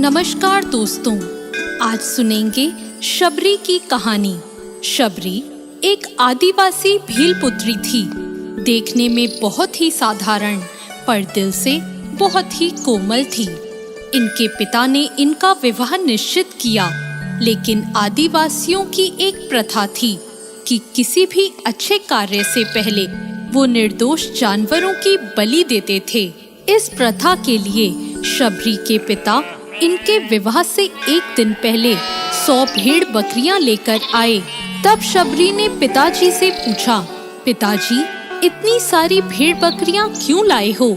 नमस्कार दोस्तों, आज सुनेंगे शबरी की कहानी। शबरी एक आदिवासी भील पुत्री थी। देखने में बहुत ही साधारण पर दिल से बहुत ही कोमल थी। इनके पिता ने इनका विवाह निश्चित किया, लेकिन आदिवासियों की एक प्रथा थी कि किसी भी अच्छे कार्य से पहले वो निर्दोष जानवरों की बलि देते थे। इस प्रथा के लिए शबरी के पिता इनके विवाह से एक दिन पहले 100 भेड़ बकरियां लेकर आए। तब शबरी ने पिताजी से पूछा, पिताजी इतनी सारी भेड़ बकरियां क्यों लाए हो?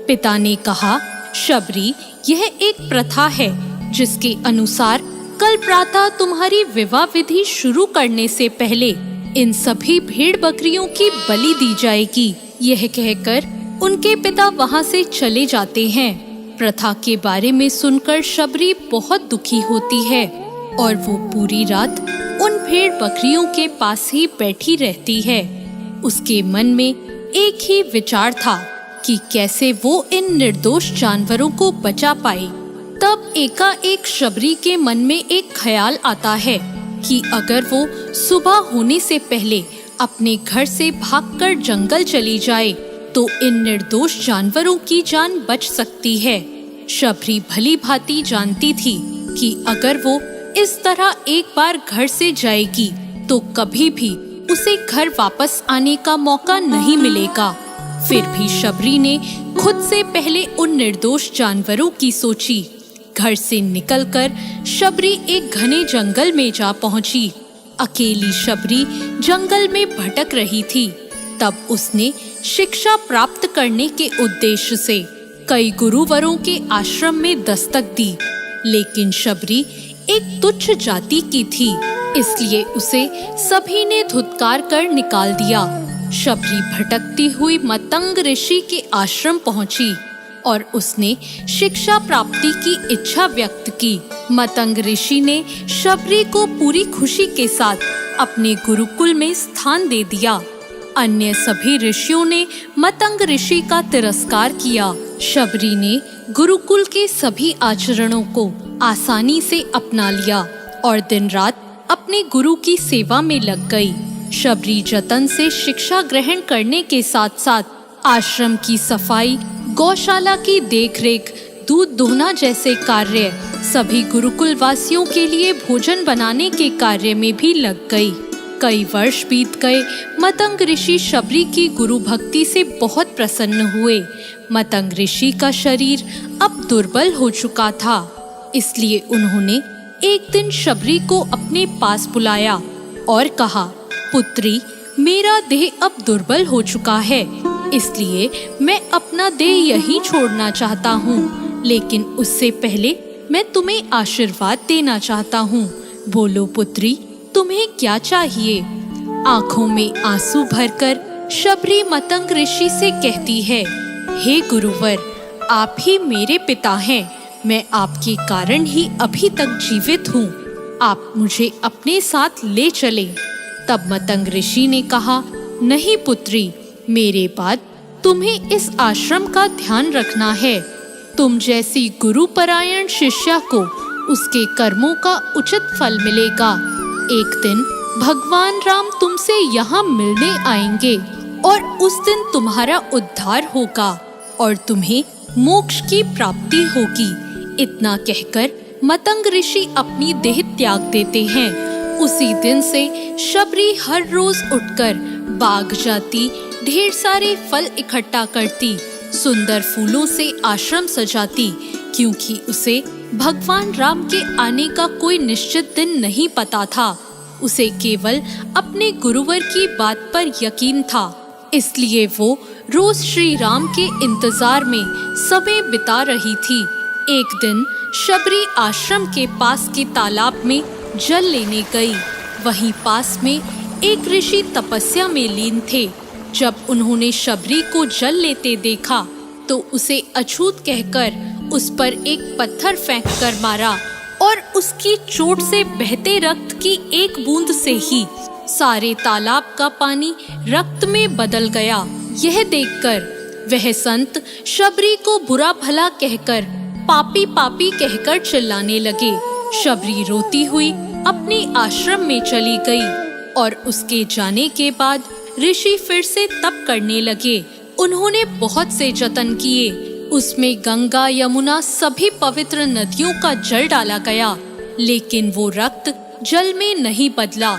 पिता ने कहा, शबरी यह एक प्रथा है जिसके अनुसार कल प्रातः तुम्हारी विवाह विधि शुरू करने से पहले इन सभी भेड़ बकरियों की बलि दी जाएगी। यह कहकर उनके पिता वहां से चले जाते हैं। प्रथा के बारे में सुनकर शबरी बहुत दुखी होती है और वो पूरी रात उन भेड़ बकरियों के पास ही बैठी रहती है। उसके मन में एक ही विचार था कि कैसे वो इन निर्दोष जानवरों को बचा पाए। तब एकाएक शबरी के मन में एक ख्याल आता है कि अगर वो सुबह होने से पहले अपने घर से भागकर जंगल चली जाए तो इन निर्दोष जानवरों की जान बच सकती है। शबरी भली भांति जानती थी कि अगर वो इस तरह एक बार घर से जाएगी तो कभी भी उसे घर वापस आने का मौका नहीं मिलेगा। फिर भी शबरी ने खुद से पहले उन निर्दोष जानवरों की सोची। घर से निकलकर शबरी एक घने जंगल में जा पहुंची। अकेली शबरी जंगल में भटक रही थी। तब उसने शिक्षा प्राप्त करने के उद्देश्य से कई गुरुवरों के आश्रम में दस्तक दी, लेकिन शबरी एक तुच्छ जाति की थी, इसलिए उसे सभी ने धुतकार कर निकाल दिया। शबरी भटकती हुई मतंग ऋषि के आश्रम पहुंची और उसने शिक्षा प्राप्ति की इच्छा व्यक्त की। मतंग ऋषि ने शबरी को पूरी खुशी के साथ अपने गुरुकुल में स्थान दे दिया। अन्य सभी ऋषियों ने मतंग ऋषि का तिरस्कार किया। शबरी ने गुरुकुल के सभी आचरणों को आसानी से अपना लिया और दिन रात अपने गुरु की सेवा में लग गई। शबरी जतन से शिक्षा ग्रहण करने के साथ साथ आश्रम की सफाई, गौशाला की देखरेख, दूध दोहना जैसे कार्य, सभी गुरुकुल वासियों के लिए भोजन बनाने के कार्य में भी लग गई। कई वर्ष बीत गए। मतंग ऋषि शबरी की गुरु भक्ति से बहुत प्रसन्न हुए। मतंग ऋषि का शरीर अब दुर्बल हो चुका था, इसलिए उन्होंने एक दिन शबरी को अपने पास बुलाया और कहा, पुत्री, मेरा देह अब दुर्बल हो चुका है, इसलिए मैं अपना देह यहीं छोड़ना चाहता हूँ, लेकिन उससे पहले मैं तुम्हें आशीर्वाद देना चाहता हूँ। बोलो पुत्री, तुम्हें क्या चाहिए? आंखों में आंसू भरकर शबरी मतंग ऋषि से कहती है, हे गुरुवर, आप ही मेरे पिता हैं। मैं आपके कारण ही अभी तक जीवित हूँ। आप मुझे अपने साथ ले चले। तब मतंग ऋषि ने कहा, नहीं पुत्री, मेरे बाद तुम्हें इस आश्रम का ध्यान रखना है। तुम जैसी गुरुपरायण शिष्या को उसके कर्मों का उचित फल मिलेगा। एक दिन भगवान राम तुमसे यहाँ मिलने आएंगे और उस दिन तुम्हारा उद्धार होगा और तुम्हें मोक्ष की प्राप्ति होगी। इतना कहकर मतंग ऋषि अपनी देह त्याग देते हैं। उसी दिन से शबरी हर रोज उठकर बाग जाती, ढेर सारे फल इकट्ठा करती, सुंदर फूलों से आश्रम सजाती, क्योंकि उसे भगवान राम के आने का कोई निश्चित दिन नहीं पता था। उसे केवल अपने गुरुवर की बात पर यकीन था, इसलिए वो रोज श्री राम के इंतजार में समय बिता रही थी। एक दिन शबरी आश्रम के पास के तालाब में जल लेने गई। वहीं पास में एक ऋषि तपस्या में लीन थे। जब उन्होंने शबरी को जल लेते देखा तो उसे अछूत कहकर उस पर एक पत्थर फेंक कर मारा और उसकी चोट से बहते रक्त की एक बूंद से ही सारे तालाब का पानी रक्त में बदल गया। यह देखकर वह संत शबरी को बुरा भला कहकर पापी पापी कहकर चिल्लाने लगे। शबरी रोती हुई अपने आश्रम में चली गई और उसके जाने के बाद ऋषि फिर से तप करने लगे। उन्होंने बहुत से जतन किए, उसमें गंगा यमुना सभी पवित्र नदियों का जल डाला गया, लेकिन वो रक्त जल में नहीं बदला।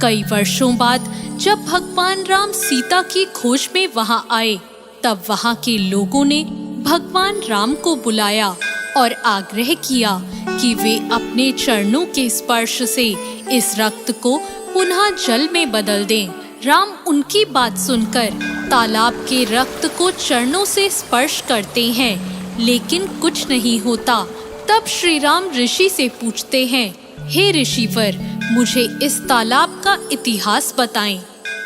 कई वर्षों बाद जब भगवान राम सीता की खोज में वहां आए, तब वहां के लोगों ने भगवान राम को बुलाया और आग्रह किया कि वे अपने चरणों के स्पर्श से इस रक्त को पुनः जल में बदल दें। राम उनकी बात सुनकर तालाब के रक्त को चरणों से स्पर्श करते हैं, लेकिन कुछ नहीं होता। तब श्री राम ऋषि से पूछते हैं, हे ऋषिवर, मुझे इस तालाब का इतिहास बताएं।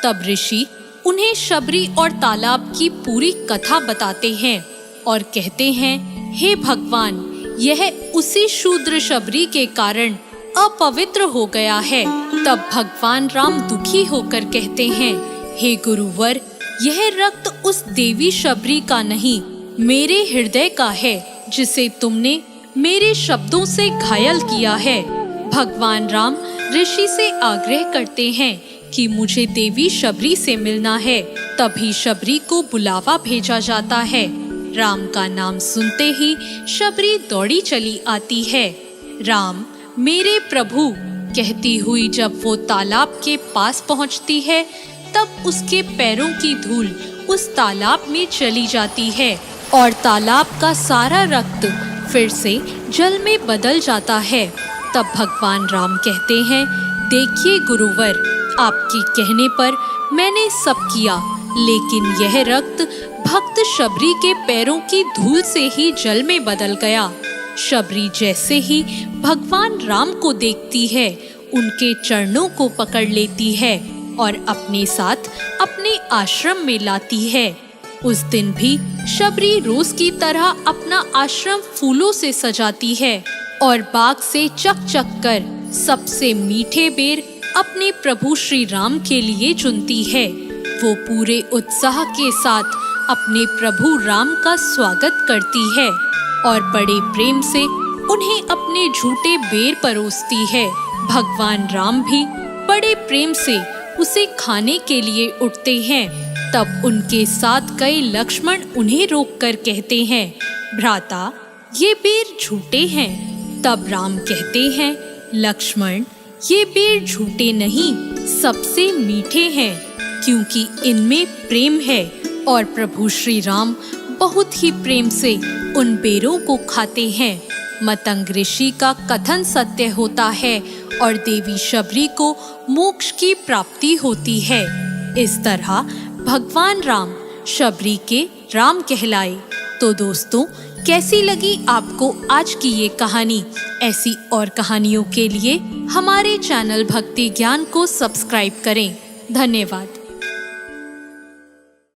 तब ऋषि उन्हें शबरी और तालाब की पूरी कथा बताते हैं और कहते हैं, हे भगवान, यह उसी शूद्र शबरी के कारण अपवित्र हो गया है। तब भगवान राम दुखी होकर कहते हैं, हे गुरुवर, यह रक्त उस देवी शबरी का नहीं, मेरे हृदय का है, जिसे तुमने मेरे शब्दों से घायल किया है। भगवान राम ऋषि से आग्रह करते हैं कि मुझे देवी शबरी से मिलना है। तभी शबरी को बुलावा भेजा जाता है। राम का नाम सुनते ही शबरी दौड़ी चली आती है। राम, मेरे प्रभु कहती हुई जब वो तालाब के पास पहुंचती है, तब उसके पैरों की धूल उस तालाब में चली जाती है और तालाब का सारा रक्त फिर से जल में बदल जाता है। तब भगवान राम कहते हैं, देखिए गुरुवर, आपके कहने पर मैंने सब किया, लेकिन यह रक्त भक्त शबरी के पैरों की धूल से ही जल में बदल गया। शबरी जैसे ही भगवान राम को देखती है, उनके चरणों को पकड़ लेती है और अपने साथ अपने आश्रम में लाती है। उस दिन भी शबरी रोज की तरह अपना आश्रम फूलों से सजाती है और बाग से चक चक कर सबसे मीठे बेर अपने प्रभु श्री राम के लिए चुनती है। वो पूरे उत्साह के साथ अपने प्रभु राम का स्वागत करती है और बड़े प्रेम से उन्हें अपने झूठे बेर परोसती है। भगवान राम भी बड़े प्रेम से उसे खाने के लिए उठते हैं। तब उनके साथ गए लक्ष्मण उन्हें रोककर कहते हैं, भ्राता, ये बेर झूठे हैं। तब राम कहते हैं, लक्ष्मण, ये बेर झूठे नहीं, सबसे मीठे हैं, क्योंकि इनमें प्रेम है और प्रभु श्री राम बहुत ही प्रेम से उन बेरों को खाते हैं। मतंग ऋषि का कथन सत्य होता है और देवी शबरी को मोक्ष की प्राप्ति होती है। इस तरह भगवान राम शबरी के राम कहलाए। तो दोस्तों, कैसी लगी आपको आज की ये कहानी? ऐसी और कहानियों के लिए हमारे चैनल भक्ति ज्ञान को सब्सक्राइब करें। धन्यवाद।